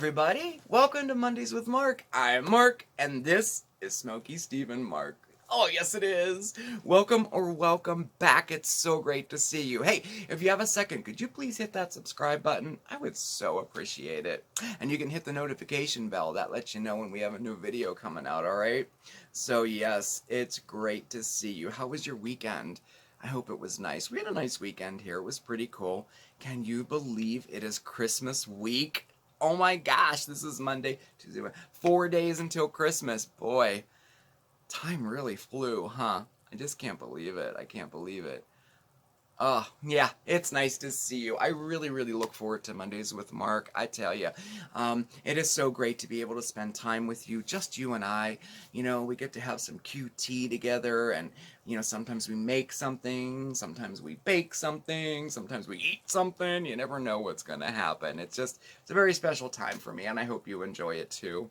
everybody. Welcome to Mondays with Mark. I'm Mark, and this is SmokeySteveAndMarc. Oh, yes, it is. Welcome back. It's so great to see you. Hey, if you have a second, could you please hit that subscribe button? I would so appreciate it. And you can hit the notification bell. That lets you know when we have a new video coming out, all right? So, yes, it's great to see you. How was your weekend? I hope it was nice. We had a nice weekend here. It was pretty cool. Can you believe it is Christmas week? Oh my gosh, this is Monday, Tuesday, 4 days until Christmas. Boy, time really flew, huh? I just can't believe it. I can't believe it. Oh, yeah, it's nice to see you. I really look forward to Mondays with Mark, I tell you. It is so great to be able to spend time with you, just you and I. You know, we get to have some QT together, and, you know, sometimes we make something, sometimes we bake something, sometimes we eat something. You never know what's going to happen. It's a very special time for me, and I hope you enjoy it too.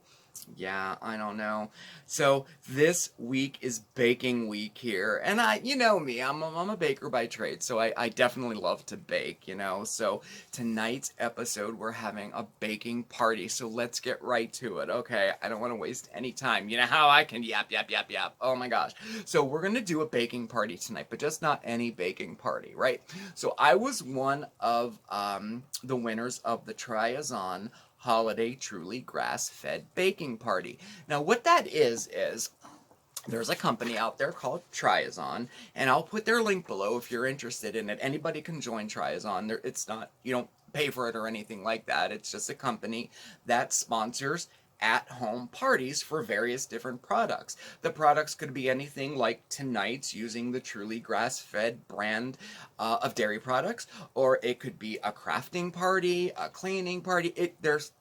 Yeah, I don't know. So this week is baking week here, and you know me, I'm a baker by trade, so I definitely love to bake, you know. So tonight's episode, we're having a baking party, so let's get right to it, okay? I don't want to waste any time. You know how I can yap. Oh my gosh. So we're gonna do a baking party tonight, but just not any baking party, right? So I was one of the winners of the Triazon Holiday Truly Grass-Fed Baking Party. Now what that is there's a company out there called Tryazon, and I'll put their link below if you're interested in it. Anybody can join Tryazon. It's not, you don't pay for it or anything like that. It's just a company that sponsors at-home parties for various different products. The products could be anything like tonight's, using the Truly Grass-Fed brand of dairy products, or it could be a crafting party, a cleaning party. There's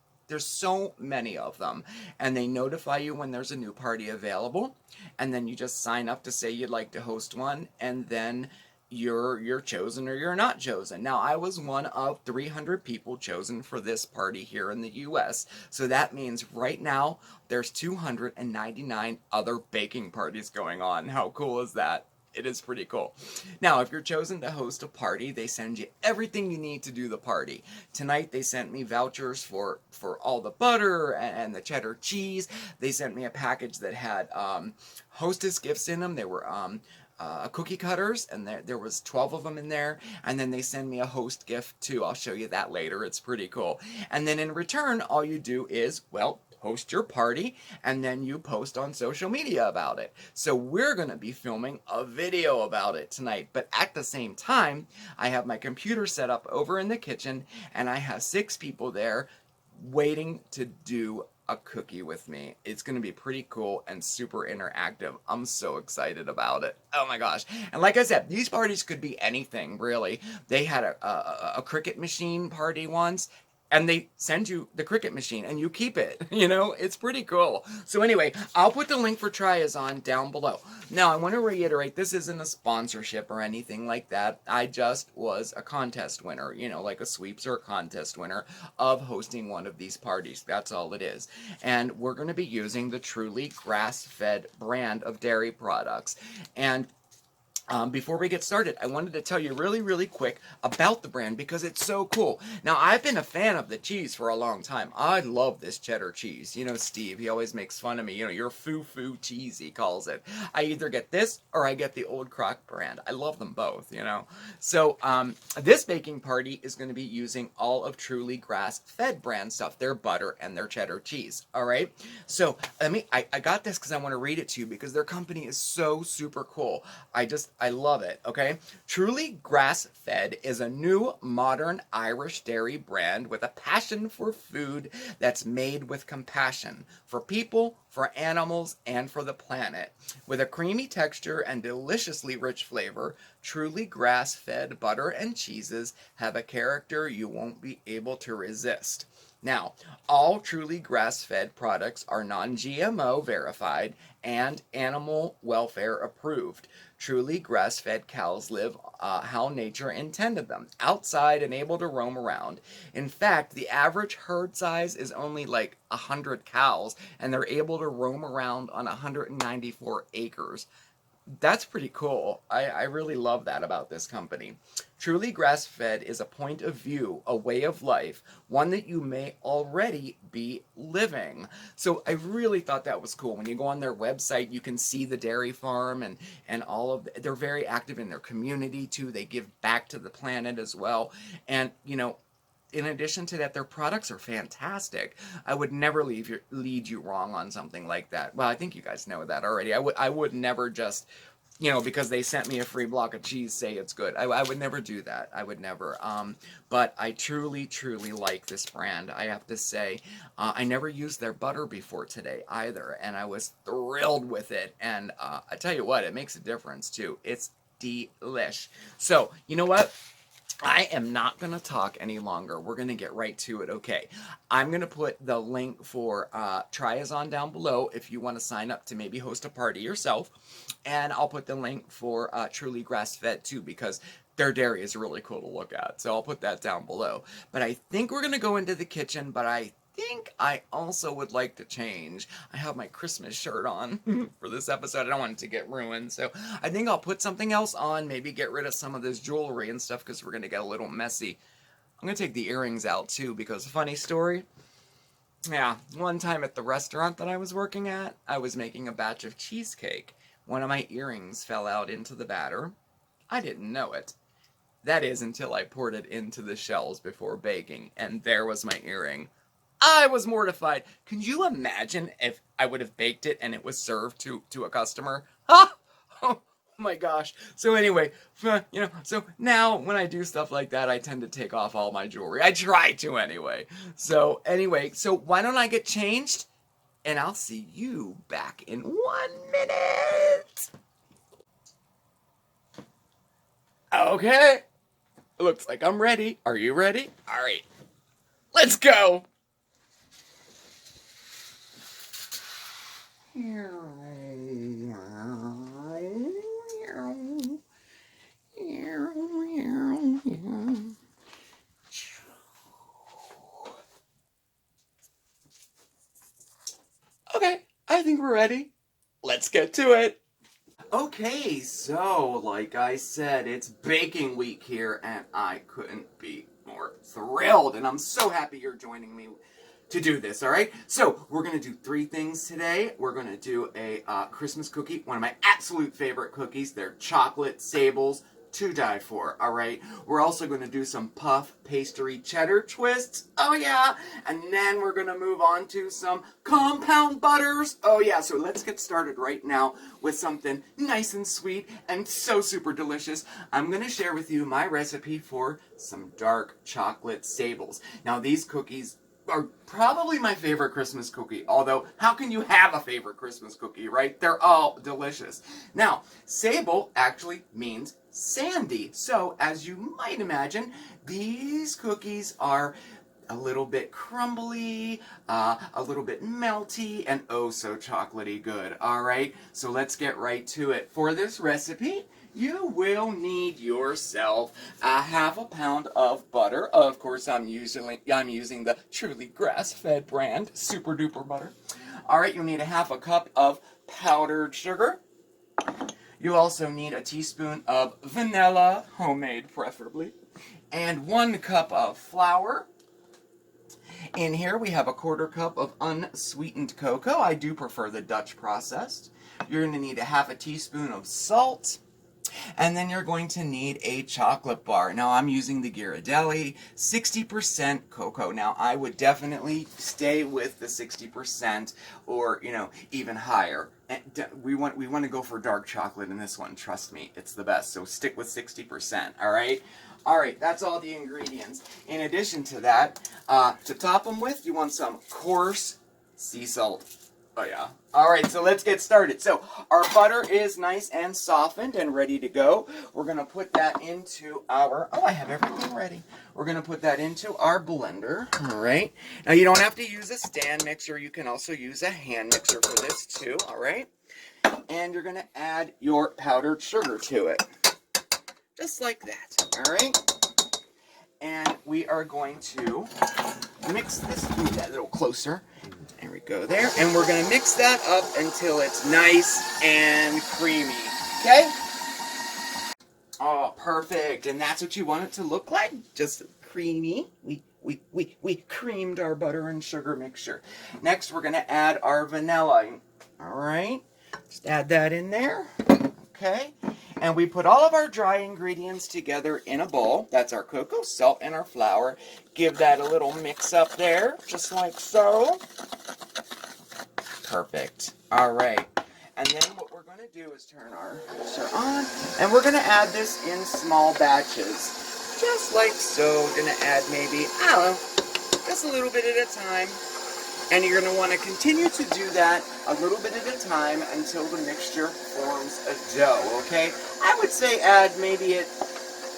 so many of them, and they notify you when there's a new party available, and then you just sign up to say you'd like to host one, and then you're chosen or you're not chosen. Now, I was one of 300 people chosen for this party here in the US. So that means right now there's 299 other baking parties going on. How cool is that? It is pretty cool. Now, if you're chosen to host a party, they send you everything you need to do the party. Tonight, they sent me vouchers for all the butter and the cheddar cheese. They sent me a package that had hostess gifts in them. They were cookie cutters, and there was 12 of them in there, and then they send me a host gift too. I'll show you that later. It's pretty cool. And then in return, all you do is, well, host your party, and then you post on social media about it. So we're going to be filming a video about it tonight, but at the same time, I have my computer set up over in the kitchen, and I have 6 people there waiting to do a cookie with me. It's going to be pretty cool and super interactive. I'm so excited about it. Oh my gosh. And like I said, these parties could be anything, really. They had a cricket machine party once, and they send you the cricket machine and you keep it. You know, it's pretty cool. So anyway, I'll put the link for Triazon down below. Now, I want to reiterate, this isn't a sponsorship or anything like that. I just was a contest winner, you know, like a sweeps or a contest winner of hosting one of these parties. That's all it is. And we're going to be using the Truly Grass-Fed brand of dairy products. And before we get started, I wanted to tell you really quick about the brand because it's so cool. Now, I've been a fan of the cheese for a long time. I love this cheddar cheese. You know, Steve, he always makes fun of me. You know, your foo-foo cheese, he calls it. I either get this or I get the Old Crock brand. I love them both, you know. So, this baking party is going to be using all of Truly Grass-Fed brand stuff, their butter and their cheddar cheese, all right? So, I got this because I want to read it to you because their company is so super cool. I love it, okay? Truly Grass-Fed is a new, modern Irish dairy brand with a passion for food that's made with compassion for people, for animals, and for the planet. With a creamy texture and deliciously rich flavor, Truly Grass-Fed butter and cheeses have a character you won't be able to resist. Now, all Truly Grass-Fed products are non-GMO verified and animal welfare approved. Truly Grass-Fed cows live how nature intended them, outside and able to roam around. In fact, the average herd size is only like 100 cows, and they're able to roam around on 194 acres. That's pretty cool. I really love that about this company. Truly grass-fed is a point of view, a way of life, one that you may already be living. So I really thought that was cool. When you go on their website, you can see the dairy farm and all of they're very active in their community too. They give back to the planet as well. And you know, in addition to that, their products are fantastic. I would never lead you wrong on something like that. Well, I think you guys know that already. I would never just, you know, because they sent me a free block of cheese, say it's good. I would never do that. I would never. But I truly, truly like this brand. I have to say, I never used their butter before today either, and I was thrilled with it. And I tell you what, it makes a difference too. It's delish. So you know what? I am not going to talk any longer. We're going to get right to it, okay? I'm going to put the link for Tryazon down below if you want to sign up to maybe host a party yourself. And I'll put the link for Truly Grass-Fed too, because their dairy is really cool to look at. So I'll put that down below. But I think we're going to go into the kitchen, but I think I also would like to change. I have my Christmas shirt on for this episode. I don't want it to get ruined, so I think I'll put something else on, maybe get rid of some of this jewelry and stuff because we're going to get a little messy. I'm going to take the earrings out too because, funny story, yeah, one time at the restaurant that I was working at, I was making a batch of cheesecake. One of my earrings fell out into the batter. I didn't know it. That is until I poured it into the shells before baking, and there was my earring. I was mortified. Can you imagine if I would have baked it and it was served to a customer? Ah! Oh my gosh. So anyway, you know, so now when I do stuff like that, I tend to take off all my jewelry. I try to anyway. So anyway, so why don't I get changed? And I'll see you back in 1 minute. Okay. Looks like I'm ready. Are you ready? All right. Let's go. Okay, I think we're ready. Let's get to it. Okay, so like I said, it's baking week here, and I couldn't be more thrilled, and I'm so happy you're joining me to do this, all right? So we're going to do 3 things today. We're going to do a Christmas cookie, one of my absolute favorite cookies. They're chocolate sables to die for, all right? We're also going to do some puff pastry cheddar twists, oh yeah, and then we're going to move on to some compound butters, oh yeah. So let's get started right now with something nice and sweet and so super delicious. I'm going to share with you my recipe for some dark chocolate sables. Now these cookies are probably my favorite Christmas cookie, although how can you have a favorite Christmas cookie, right? They're all delicious. Now, sable actually means sandy, so as you might imagine, these cookies are a little bit crumbly, a little bit melty, and oh so chocolatey good, alright? So let's get right to it. For this recipe, you will need yourself a ½ pound of butter. Of course, I'm using the Truly Grass-Fed brand, super duper butter. Alright, you'll need a ½ cup of powdered sugar. You also need a teaspoon of vanilla, homemade preferably, and 1 cup of flour. In here we have a ¼ cup of unsweetened cocoa. I do prefer the Dutch processed. You're going to need a ½ teaspoon of salt. And then you're going to need a chocolate bar. Now I'm using the Ghirardelli 60% cocoa. Now I would definitely stay with the 60% or, you know, even higher. And we want to go for dark chocolate in this one. Trust me, it's the best. So stick with 60%, all right? All right, that's all the ingredients. In addition to that, to top them with, you want some coarse sea salt. Oh yeah. Alright, so let's get started. So, our butter is nice and softened and ready to go. We're going to put that into our... Oh, I have everything ready. We're going to put that into our blender. Alright. Now, you don't have to use a stand mixer. You can also use a hand mixer for this too. Alright. And you're going to add your powdered sugar to it. Just like that. Alright. And we are going to mix this. Move that a little closer. There we go there. And we're going to mix that up until it's nice and creamy. Okay? Oh, perfect. And that's what you want it to look like? Just creamy. We creamed our butter and sugar mixture. Next, we're going to add our vanilla. All right? Just add that in there. Okay? And we put all of our dry ingredients together in a bowl. That's our cocoa, salt, and our flour. Give that a little mix up there, just like so. Perfect. All right. And then what we're going to do is turn our mixer on, and we're going to add this in small batches, just like so. We're going to add maybe, I don't know, just a little bit at a time. And you're going to want to continue to do that a little bit at a time until the mixture forms a dough, okay? I would say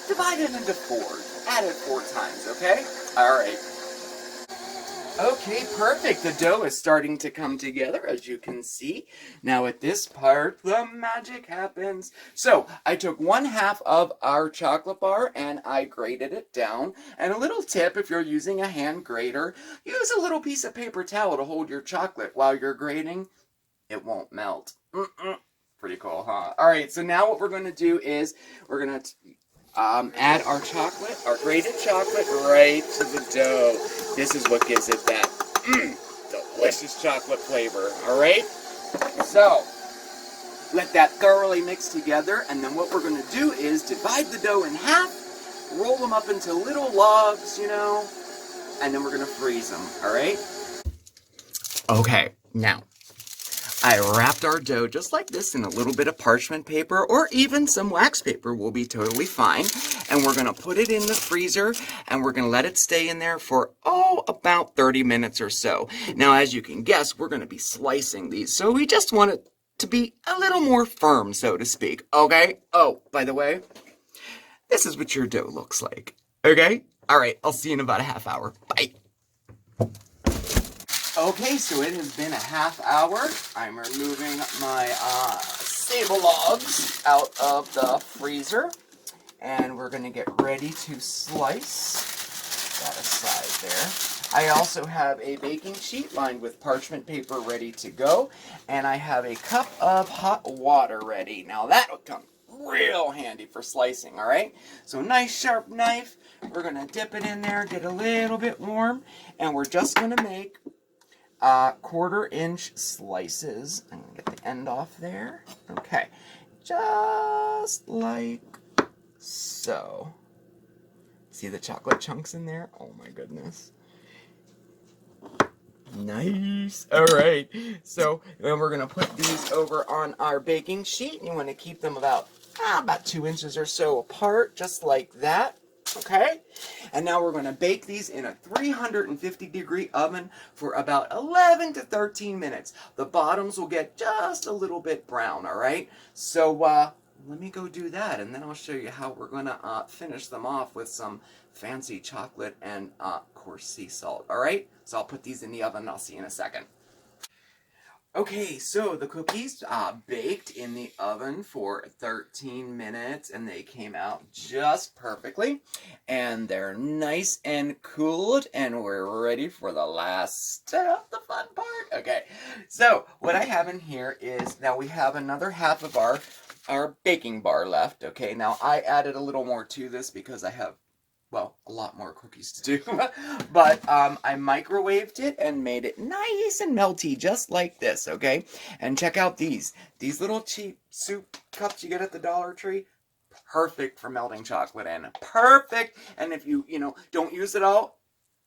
divide it into 4. Add it 4 times, okay? All right. Okay, perfect. The dough is starting to come together, as you can see. Now at this part, the magic happens. So I took 1/2 of our chocolate bar and I grated it down. And a little tip, if you're using a hand grater, use a little piece of paper towel to hold your chocolate while you're grating. It won't melt. Pretty cool, huh? All right, so now what we're going to do is we're going to add our chocolate, our grated chocolate, right to the dough. This is what gives it that delicious chocolate flavor, all right? So, let that thoroughly mix together, and then what we're going to do is divide the dough in half, roll them up into little logs, you know, and then we're going to freeze them, all right? Okay, now, I wrapped our dough just like this in a little bit of parchment paper, or even some wax paper will be totally fine. And we're going to put it in the freezer, and we're going to let it stay in there for, about 30 minutes or so. Now, as you can guess, we're going to be slicing these, so we just want it to be a little more firm, so to speak, okay? Oh, by the way, this is what your dough looks like, okay? All right, I'll see you in about a half hour. Bye. Okay, so it has been a half hour. I'm removing my sable logs out of the freezer. And we're going to get ready to slice that aside there. I also have a baking sheet lined with parchment paper ready to go. And I have a cup of hot water ready. Now that will come real handy for slicing, all right? So nice sharp knife. We're going to dip it in there, get a little bit warm. And we're just going to make 1/4-inch slices. I'm going to get the end off there. Okay, just like so. See the chocolate chunks in there? Oh my goodness. Nice. All right, so then we're going to put these over on our baking sheet. You want to keep them about 2 inches or so apart, just like that. Okay, and now we're going to bake these in a 350-degree oven for about 11 to 13 minutes. The bottoms will get just a little bit brown, all right? So let me go do that, and then I'll show you how we're going to finish them off with some fancy chocolate and coarse sea salt, all right? So I'll put these in the oven, and I'll see you in a second. Okay, so the cookies baked in the oven for 13 minutes, and they came out just perfectly. And they're nice and cooled, and we're ready for the last step, the fun part. Okay, so what I have in here is, now we have another half of our baking bar left. Okay, now I added a little more to this because I have, well, a lot more cookies to do. But I microwaved it and made it nice and melty, just like this, okay? And check out these little cheap soup cups you get at the Dollar Tree. Perfect for melting chocolate in. Perfect. And if you don't use it all,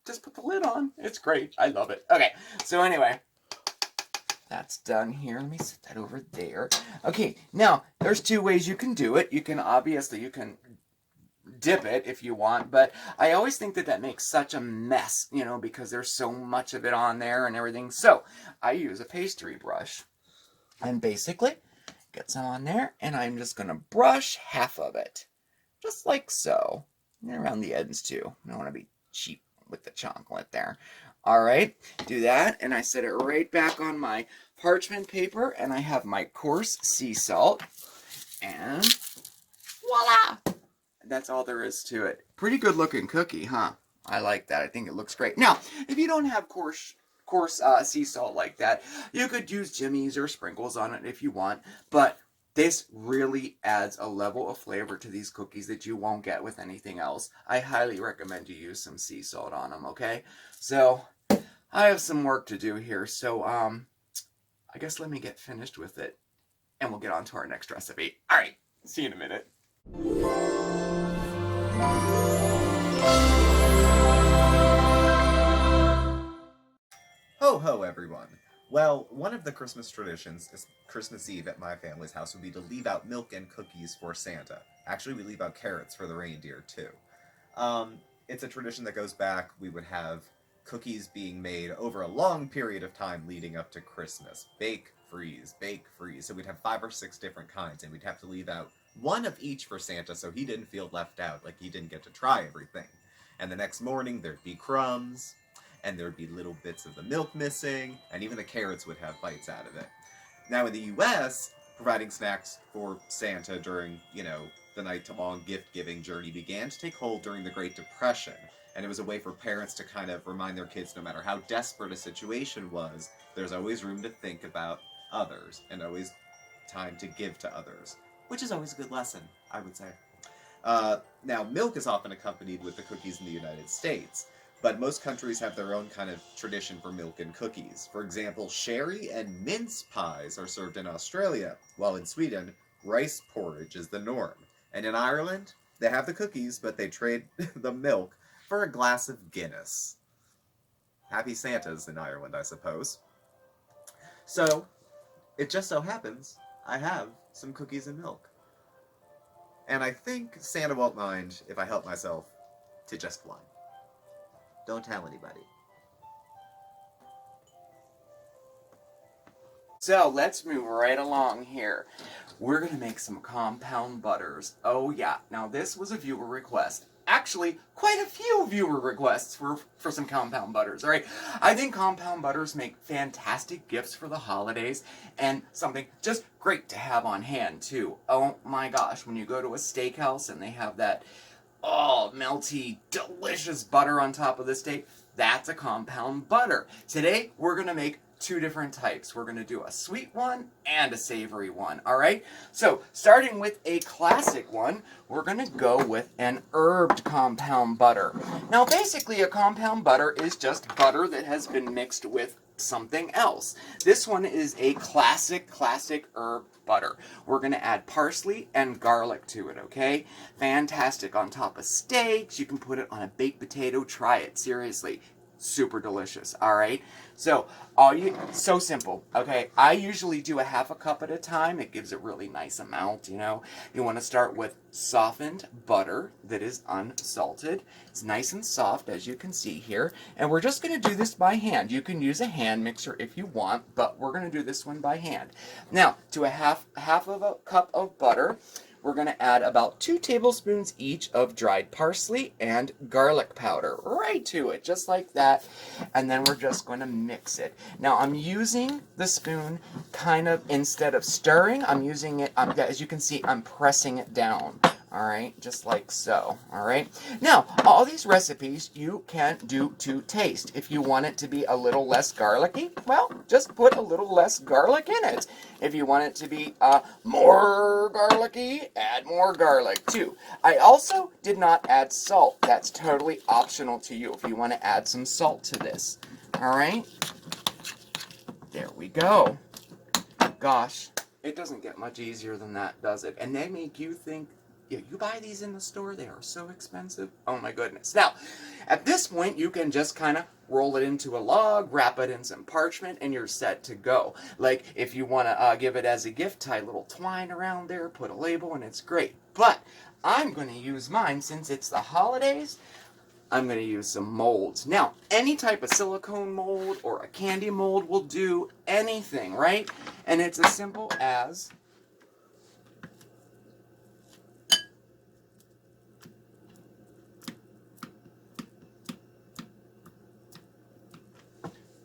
just put the lid on. It's great. I love it. Okay, so anyway, that's done here. Let me set that over there. Okay, now, there's 2 ways you can do it. You can dip it if you want, but I always think that makes such a mess, because there's so much of it on there and everything. So I use a pastry brush and basically get some on there, and I'm just going to brush half of it, just like so, and around the ends too. I don't want to be cheap with the chocolate there. All right, do that, and I set it right back on my parchment paper, and I have my coarse sea salt, and voila! That's all there is to it. Pretty good looking cookie, huh? I like that. I think it looks great. Now, if you don't have coarse sea salt like that, you could use jimmies or sprinkles on it if you want. But This really adds a level of flavor to these cookies that you won't get with anything else. I highly recommend you use some sea salt on them, okay? So, I have some work to do here, so, I guess let me get finished with it, and we'll get on to our next recipe. All right, see you in a minute. Ho ho, everyone! Well, one of the Christmas traditions is Christmas Eve at my family's house would be to leave out milk and cookies for Santa. Actually, we leave out carrots for the reindeer, too. It's a tradition that goes back. We would have cookies being made over a long period of time leading up to Christmas. Bake, freeze, bake, freeze. So we'd have 5 or 6 different kinds, and we'd have to leave out one of each for Santa so he didn't feel left out, like he didn't get to try everything. And the next morning, there'd be crumbs, and there'd be little bits of the milk missing, and even the carrots would have bites out of it. Now in the US, providing snacks for Santa during, the night-long gift-giving journey began to take hold during the Great Depression, and it was a way for parents to kind of remind their kids no matter how desperate a situation was, there's always room to think about others, and always time to give to others, which is always a good lesson, I would say. Now, milk is often accompanied with the cookies in the United States, but most countries have their own kind of tradition for milk and cookies. For example, sherry and mince pies are served in Australia, while in Sweden, rice porridge is the norm. And in Ireland, they have the cookies, but they trade the milk for a glass of Guinness. Happy Santas in Ireland, I suppose. So, it just so happens I have some cookies and milk. And I think Santa won't mind if I help myself to just one. Don't tell anybody. So let's move right along here. We're going to make some compound butters. Oh yeah, now this was a viewer request. Actually, quite a few viewer requests for some compound butters, all right? I think compound butters make fantastic gifts for the holidays and something just great to have on hand too. Oh my gosh, when you go to a steakhouse and they have that melty, delicious butter on top of the steak, that's a compound butter. Today, we're going to make 2 different types. We're going to do a sweet one and a savory one, all right? So, starting with a classic one, we're going to go with an herbed compound butter. Now, basically, a compound butter is just butter that has been mixed with something else. This one is a classic herb butter. We're going to add parsley and garlic to it, okay? Fantastic on top of steaks. You can put it on a baked potato. Try it, seriously. Super delicious, all right? So, so simple, okay? I usually do a half a cup at a time. It gives a really nice amount, You want to start with softened butter that is unsalted. It's nice and soft, as you can see here. And we're just going to do this by hand. You can use a hand mixer if you want, but we're going to do this one by hand. Now, to a half of a cup of butter, we're going to add about 2 tablespoons each of dried parsley and garlic powder right to it, just like that. And then we're just going to mix it. Now, I'm using the spoon kind of, instead of stirring, I'm using it, as you can see, I'm pressing it down. All right, just like so, all right? Now, all these recipes you can do to taste. If you want it to be a little less garlicky, well, just put a little less garlic in it. If you want it to be more garlicky, add more garlic too. I also did not add salt. That's totally optional to you if you want to add some salt to this, all right? There we go. Gosh, it doesn't get much easier than that, does it? And they make you think, you buy these in the store, they are so expensive. Oh my goodness. Now, at this point, you can just kind of roll it into a log, wrap it in some parchment, and you're set to go. Like, if you want to give it as a gift, tie a little twine around there, put a label, and it's great. But I'm going to use mine, since it's the holidays, I'm going to use some molds. Now, any type of silicone mold or a candy mold will do anything, right? And it's as simple as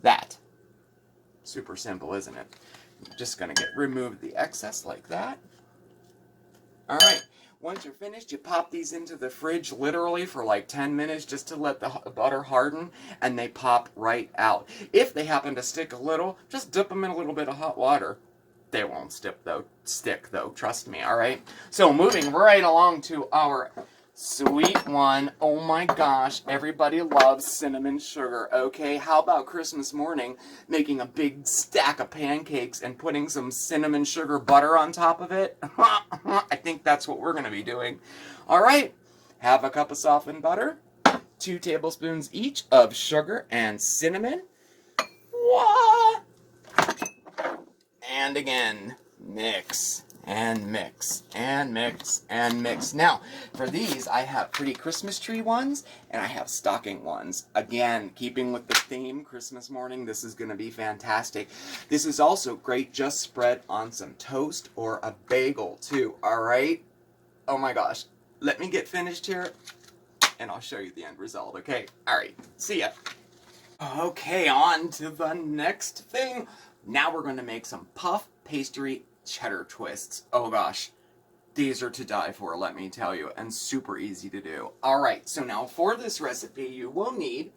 that. Super simple, isn't it? I'm just going to remove the excess like that. All right. Once you're finished, you pop these into the fridge literally for like 10 minutes just to let the butter harden, and they pop right out. If they happen to stick a little, just dip them in a little bit of hot water. They won't stick though, trust me, alright? So moving right along to our sweet one. Oh my gosh, everybody loves cinnamon sugar, okay? How about Christmas morning making a big stack of pancakes and putting some cinnamon sugar butter on top of it? I think that's what we're going to be doing. Alright, have a cup of softened butter, 2 tablespoons each of sugar and cinnamon. What? And again, mix and mix and mix and mix. Now, for these, I have pretty Christmas tree ones and I have stocking ones. Again, keeping with the theme, Christmas morning, this is going to be fantastic. This is also great just spread on some toast or a bagel too, all right? Oh my gosh. Let me get finished here and I'll show you the end result, okay? All right, see ya. Okay, on to the next thing. Now we're going to make some puff pastry cheddar twists. Oh gosh, these are to die for, let me tell you, and super easy to do. Alright, so now for this recipe you will need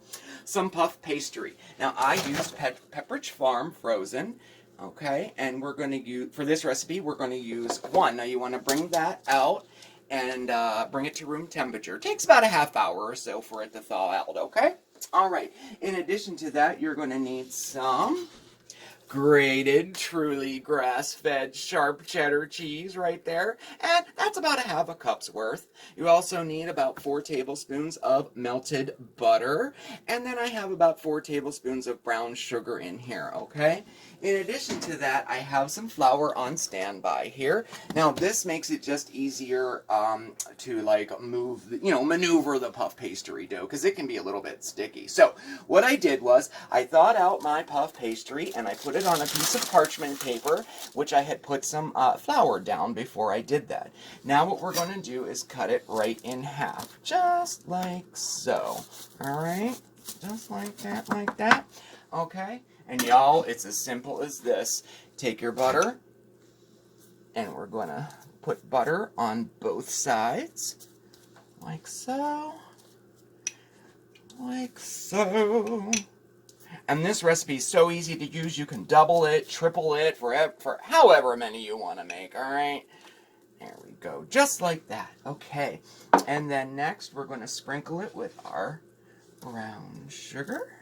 some puff pastry. Now I used Pepperidge Farm frozen, okay, and we're going to use, for this recipe, we're going to use 1. Now you want to bring that out and bring it to room temperature. It takes about a half hour or so for it to thaw out, okay? Alright, in addition to that, you're going to need some grated, truly grass-fed sharp cheddar cheese right there, and that's about a half a cup's worth. You also need about 4 tablespoons of melted butter, and then I have about 4 tablespoons of brown sugar in here, okay? In addition to that, I have some flour on standby here. Now, this makes it just easier to like move, maneuver the puff pastry dough, because it can be a little bit sticky. So, what I did was, I thawed out my puff pastry, and I put it on a piece of parchment paper, which I had put some flour down before I did that. Now, what we're going to do is cut it right in half, just like so. Alright? Just like that, okay? And y'all, it's as simple as this. Take your butter, and we're going to put butter on both sides, like so, like so. And this recipe is so easy to use, you can double it, triple it, for however many you want to make, alright? There we go, just like that, okay. And then next, we're going to sprinkle it with our brown sugar.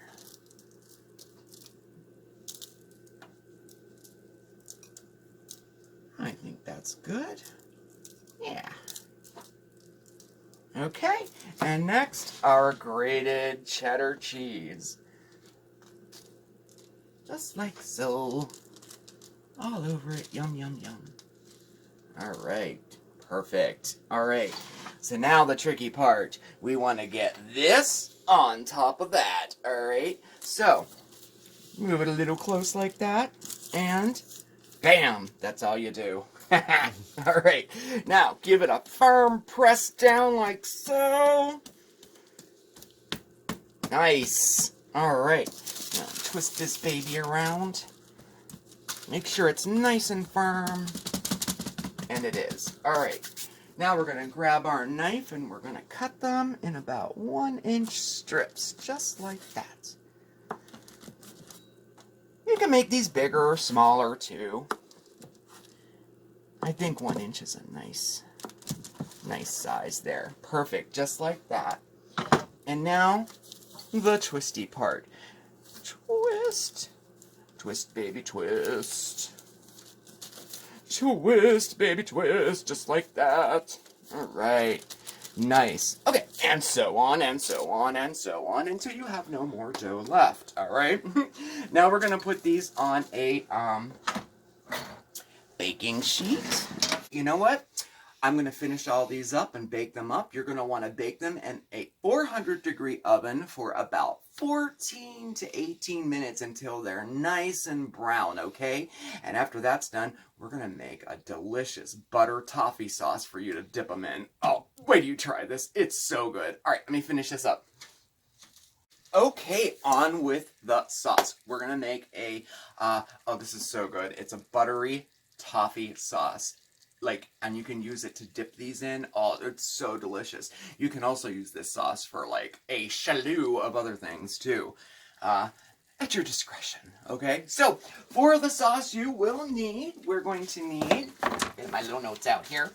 I think that's good. Yeah. Okay, and next, our grated cheddar cheese. Just like so. All over it. Yum, yum, yum. Alright, perfect. Alright, so now the tricky part. We want to get this on top of that. Alright, so, move it a little close like that, and bam! That's all you do. Alright, now give it a firm press down like so. Nice. Alright, now twist this baby around. Make sure it's nice and firm. And it is. Alright, now we're going to grab our knife and we're going to cut them in about 1-inch strips, just like that. You can make these bigger or smaller too. I think 1 inch is a nice size there. Perfect, just like that. And now, the twisty part. Twist. Twist, baby, twist. Twist, baby, twist, just like that. Alright, nice. Okay, and so on, and so on, and so on, until you have no more dough left, alright? Now we're going to put these on a, baking sheet. You know what? I'm going to finish all these up and bake them up. You're going to want to bake them in a 400-degree oven for about 14 to 18 minutes until they're nice and brown, okay? And after that's done, we're going to make a delicious butter toffee sauce for you to dip them in. Oh, wait till you try this. It's so good. All right, let me finish this up. Okay, on with the sauce. We're going to make a, oh, this is so good. It's a buttery toffee sauce. And you can use it to dip these in. Oh, it's so delicious. You can also use this sauce for, like, a chalut of other things, too. at your discretion, okay? So, for the sauce you will need, we're going to need, get my little notes out here,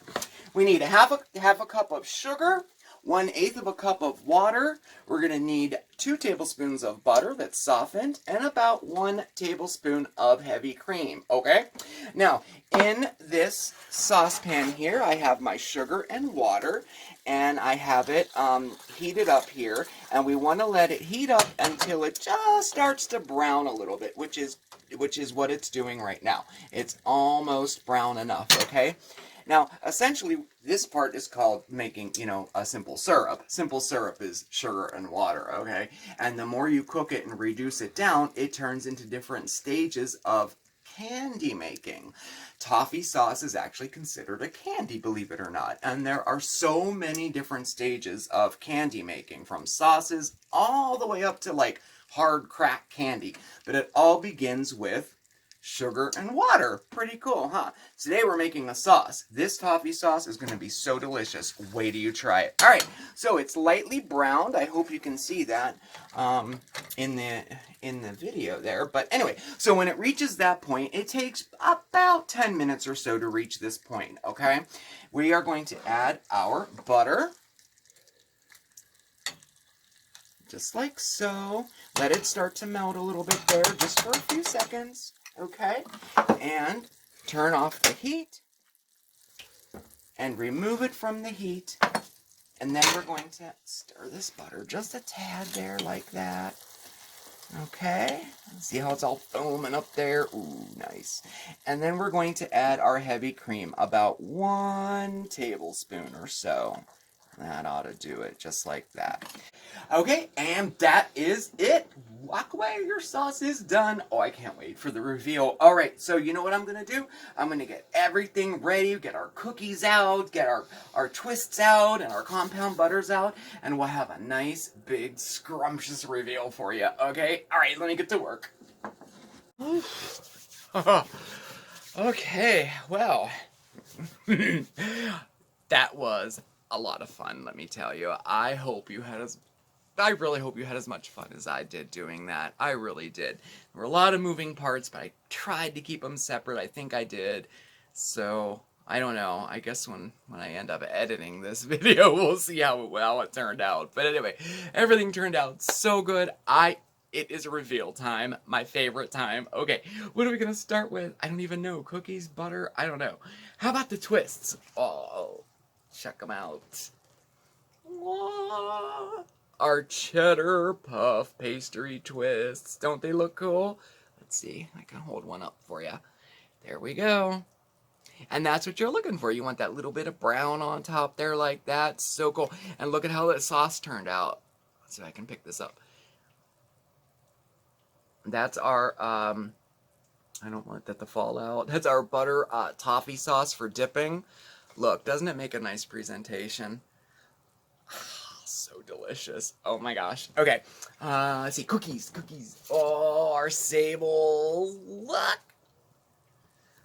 we need half a cup of sugar, 1/8 of a cup of water. We're going to need 2 tablespoons of butter that's softened, and about 1 tablespoon of heavy cream, okay? Now, in this saucepan here, I have my sugar and water, and I have it heated up here, and we want to let it heat up until it just starts to brown a little bit, which is what it's doing right now. It's almost brown enough, okay? Now, essentially, this part is called making, a simple syrup. Simple syrup is sugar and water, okay? And the more you cook it and reduce it down, it turns into different stages of candy making. Toffee sauce is actually considered a candy, believe it or not. And there are so many different stages of candy making, from sauces all the way up to like hard crack candy. But it all begins with sugar and water. Pretty cool, huh? Today we're making a sauce. This toffee sauce is going to be so delicious. Wait till you try it. All right, so it's lightly browned. I hope you can see that in the video there. But anyway, so when it reaches that point, it takes about 10 minutes or so to reach this point, okay? We are going to add our butter. Just like so. Let it start to melt a little bit there, just for a few seconds. Okay, and turn off the heat and remove it from the heat, and then we're going to stir this butter just a tad there, like that. Okay, see how it's all foaming up there? Ooh, nice. And then we're going to add our heavy cream, about 1 tablespoon or so. That ought to do it, just like that. Okay, and that is it. Walk away, your sauce is done. Oh, I can't wait for the reveal. All right, so you know what I'm going to do? I'm going to get everything ready, get our cookies out, get our twists out, and our compound butters out, and we'll have a nice, big, scrumptious reveal for you, okay? All right, let me get to work. Okay, well, that was a lot of fun, let me tell you. I really hope you had as much fun as I did doing that. I really did. There were a lot of moving parts, but I tried to keep them separate. I think I did. So, I don't know. I guess when I end up editing this video, we'll see how well it turned out. But anyway, everything turned out so good. It is reveal time, my favorite time. Okay, what are we gonna start with? I don't even know. Cookies, butter, I don't know. How about the twists? Oh, check them out. Our cheddar puff pastry twists. Don't they look cool? Let's see. I can hold one up for you. There we go. And that's what you're looking for. You want that little bit of brown on top there like that. So cool. And look at how that sauce turned out. Let's see if I can pick this up. That's our, I don't want that to fall out. That's our butter toffee sauce for dipping. Look, doesn't it make a nice presentation? So delicious. Oh my gosh. Okay, let's see. Cookies. Oh, our sables. Look.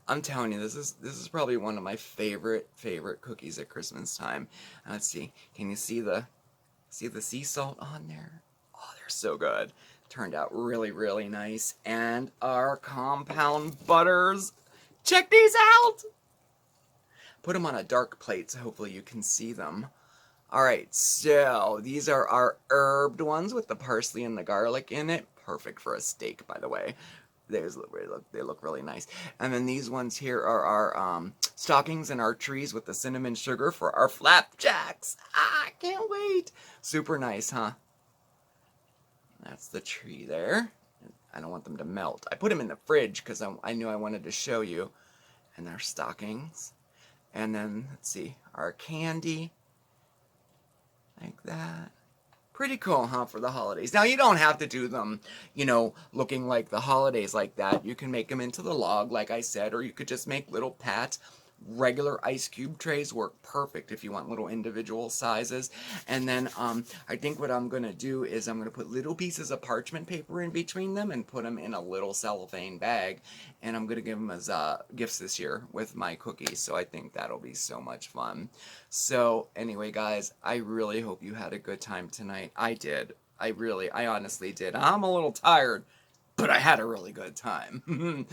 I'm telling you, this is probably one of my favorite cookies at Christmas time. Let's see. Can you see the sea salt on there? Oh, they're so good. Turned out really nice. And our compound butters. Check these out. Put them on a dark plate so hopefully you can see them. Alright, so these are our herbed ones with the parsley and the garlic in it. Perfect for a steak, by the way. They look really nice. And then these ones here are our stockings and our trees with the cinnamon sugar for our flapjacks. I can't wait. Super nice, huh? That's the tree there. I don't want them to melt. I put them in the fridge because I knew I wanted to show you. And our stockings. And then, let's see, our candy. Like that. Pretty cool, huh, for the holidays. Now, you don't have to do them, looking like the holidays like that. You can make them into the log, like I said, or you could just make little pats. Regular ice cube trays work perfect if you want little individual sizes. And then I think what I'm going to do is I'm going to put little pieces of parchment paper in between them and put them in a little cellophane bag. And I'm going to give them as gifts this year with my cookies. So I think that'll be so much fun. So anyway, guys, I really hope you had a good time tonight. I did. I honestly did. I'm a little tired. but I had a really good time.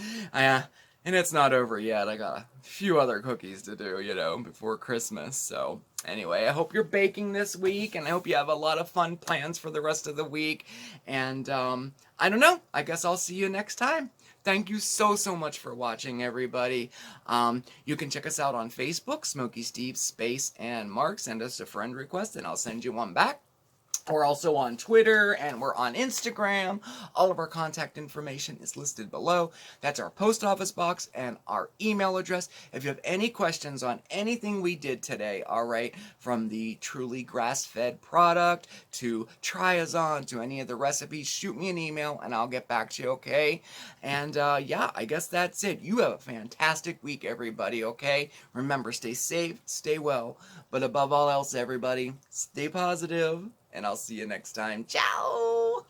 And it's not over yet. I got a few other cookies to do, you know, before Christmas. So anyway, I hope you're baking this week, and I hope you have a lot of fun plans for the rest of the week. And I don't know. I guess I'll see you next time. Thank you so much for watching, everybody. You can check us out on Facebook, Smokey Steve Space and Marc. Send us a friend request, and I'll send you one back. We're also on Twitter, and we're on Instagram. All of our contact information is listed below. That's our post office box and our email address. If you have any questions on anything we did today, all right, from the truly grass-fed product to Tryazon to any of the recipes, shoot me an email, and I'll get back to you, okay? And, yeah, I guess that's it. You have a fantastic week, everybody, okay? Remember, stay safe, stay well, but above all else, everybody, stay positive. And I'll see you next time. Ciao!